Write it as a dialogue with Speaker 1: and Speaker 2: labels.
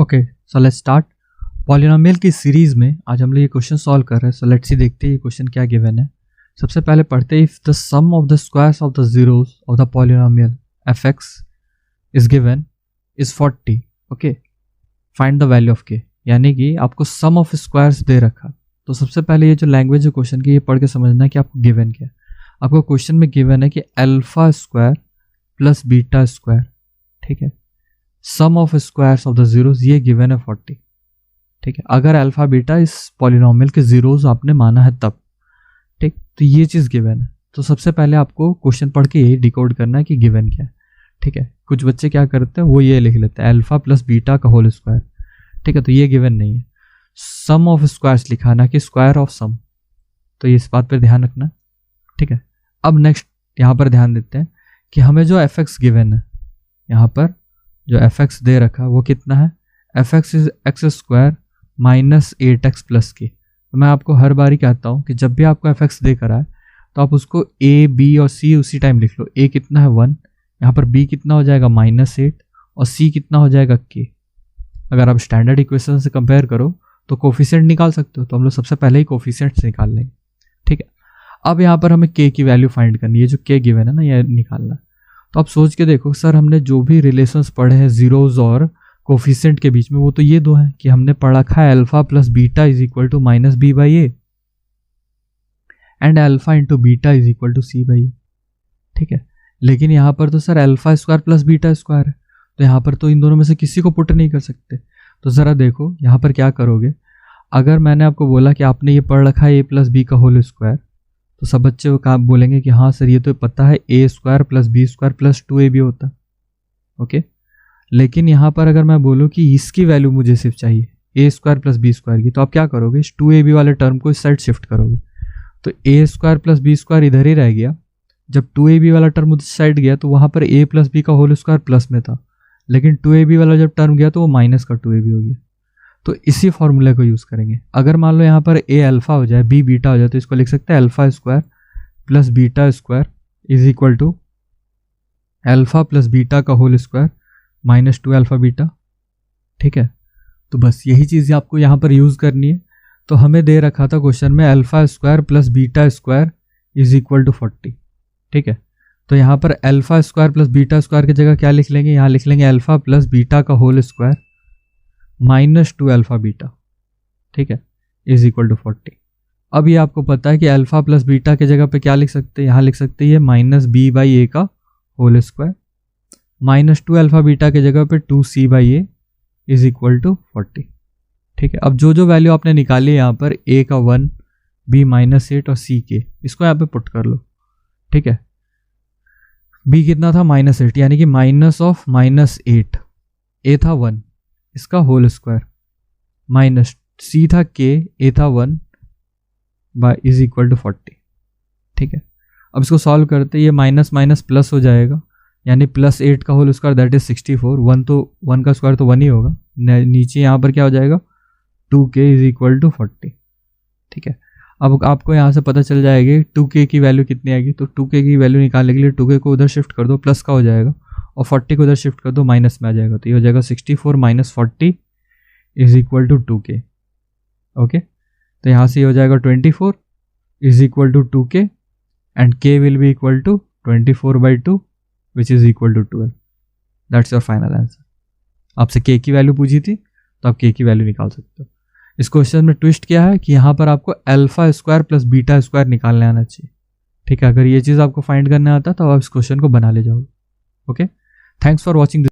Speaker 1: Okay so let's start. Polynomial की series में आज हम लोग ये क्वेश्चन सॉल्व कर रहे हैं। सो लेट्स सी देखते हैं ये क्वेश्चन क्या गिवन है। सबसे पहले पढ़ते हैं, if the sum of the squares of the zeros of the polynomial f(x) is given is 40। Okay, find the value of k, यानी कि आपको सम ऑफ स्क्वायर्स दे रखा। तो सबसे पहले ये जो लैंग्वेज है क्वेश्चन की, ये पढ़ के समझना है कि आपको गिवन क्या है। आपको क्वेश्चन में गिवन है कि alpha square plus beta square, ठीक है, sum of squares of the zeros, ये गिवन है 40। ठीक है, अगर अल्फा बीटा इस पॉलिनोमियल के जीरोस आपने माना है तब, ठीक, तो ये चीज़ गिवन है। तो सबसे पहले आपको क्वेश्चन पढ़ के यही डिकोड करना है कि गिवन क्या है। ठीक है, कुछ बच्चे क्या करते हैं, वो ये लिख लेते हैं अल्फा प्लस बीटा का होल स्क्वायर। ठीक है, तो ये गिवन नहीं है, सम ऑफ स्क्वायर्स लिखा ना कि स्क्वायर ऑफ सम। तो इस बात पर ध्यान रखना। ठीक है, अब नेक्स्ट यहाँ पर ध्यान देते हैं कि हमें जो f(x) गिवन है, यहाँ पर जो f(x) दे रखा वो कितना है, f(x) is x square minus 8x plus k। तो मैं आपको हर बारी कहता हूँ कि जब भी आपको f(x) देकर आए तो आप उसको a, b और c उसी टाइम लिख लो। a कितना है 1, यहाँ पर b कितना हो जाएगा -8 और c कितना हो जाएगा k। अगर आप स्टैंडर्ड इक्वेशन से कंपेयर करो तो कोफिशिएंट निकाल सकते हो, तो हम लोग सबसे पहले ही कोफिशिएंट्स निकाल लेंगे। ठीक है, अब यहाँ पर हमें k की वैल्यू फाइंड करनी है, जो k गिवन है ना, ये निकालना है। तो आप सोच के देखो, सर हमने जो भी रिलेशंस पढ़े हैं जीरोज और कोफिशिएंट के बीच में, वो तो ये दो हैं कि हमने पढ़ा है alpha plus beta is equal to minus B by A and alpha into beta is equal to C by A. ठीक है, लेकिन यहाँ पर तो sir alpha square plus beta square है, तो यहाँ पर तो इन दोनों में से किसी को पुट नहीं कर सकते। तो ज़रा देखो यहाँ पर क्या करोगे। अगर मैंने आपको बोला कि आपने ये पढ़ रखा है ए प्लस बी का होल स्क्वायर, तो सब बच्चे वो काम बोलेंगे कि हाँ सर ये तो पता है A square plus B square plus 2ab होता है। ओके, लेकिन यहाँ पर अगर मैं बोलूँ कि इसकी वैल्यू मुझे सिर्फ चाहिए ए स्क्वायर प्लस बी स्क्वायर की, तो आप क्या करोगे, इस 2ab वाले टर्म को इस साइड शिफ्ट करोगे। तो ए स्क्वायर प्लस बी स्क्वायर इधर ही रह गया। जब 2ab वाला टर्म उस साइड गया तो वहाँ पर ए प्लस बी का होल स्क्वायर प्लस में था, लेकिन 2ab वाला जब टर्म गया तो वो माइनस का 2ab हो गया। तो इसी फॉर्मूले को यूज़ करेंगे। अगर मान लो यहाँ पर ए अल्फा हो जाए, बी बीटा हो जाए, तो इसको लिख सकते हैं alpha square plus beta square is equal to alpha plus beta का whole square minus 2 alpha beta. ठीक है, तो बस यही चीज़ आपको यहाँ पर यूज़ करनी है। तो हमें दे रखा था क्वेश्चन में alpha square plus beta square is equal to 40। ठीक है, तो यहाँ पर alpha square plus beta square की जगह क्या लिख लेंगे, यहाँ लिख लेंगे अल्फा प्लस बीटा का whole square minus 2 alpha beta. ठीक है, इज इक्वल टू 40। अब ये आपको पता है कि अल्फा प्लस बीटा के जगह पे क्या लिख सकते हैं, यहाँ लिख सकते हैं ये माइनस बी बाई ए का whole square minus 2 alpha beta के जगह पे 2c by A is equal to 40। ठीक है, अब जो जो वैल्यू आपने निकाली है यहाँ पर a का 1, b -8 और c के, इसको यहाँ पे पुट कर लो। ठीक है, b कितना था -8, यानी कि माइनस ऑफ -8, a था 1, इसका होल स्क्वायर माइनस c था k, a था 1 बाय इज इक्वल टू 40। ठीक है, अब इसको सॉल्व करते, ये माइनस माइनस प्लस हो जाएगा, यानी प्लस 8 का होल स्क्वायर दैट इज 64। 1 तो 1 का स्क्वायर तो 1 ही होगा। नीचे यहाँ पर क्या हो जाएगा, 2k इज इक्वल टू 40। ठीक है, अब आपको यहाँ से पता चल जाएगी 2k की वैल्यू कितनी आएगी। तो 2k की वैल्यू निकालने के लिए 2k को उधर शिफ्ट कर दो, प्लस का हो जाएगा, और 40 को उधर शिफ्ट कर दो, माइनस में आ जाएगा। तो ये हो जाएगा 64 minus 40 is equal to 2k। Okay, तो यहाँ से हो जाएगा 24 is equal to 2k and k will be equal to 24/2 which is equal to 12। That's your final answer. आपसे k की वैल्यू पूछी थी तो आप k की वैल्यू निकाल सकते हो। इस क्वेश्चन में ट्विस्ट क्या है कि यहाँ पर आपको alpha square plus beta square निकालने आना चाहिए। ठीक है, अगर ये चीज़ आपको फाइंड करना आता तो आप इस क्वेश्चन को बना ले जाओगे। Okay, thanks for watching.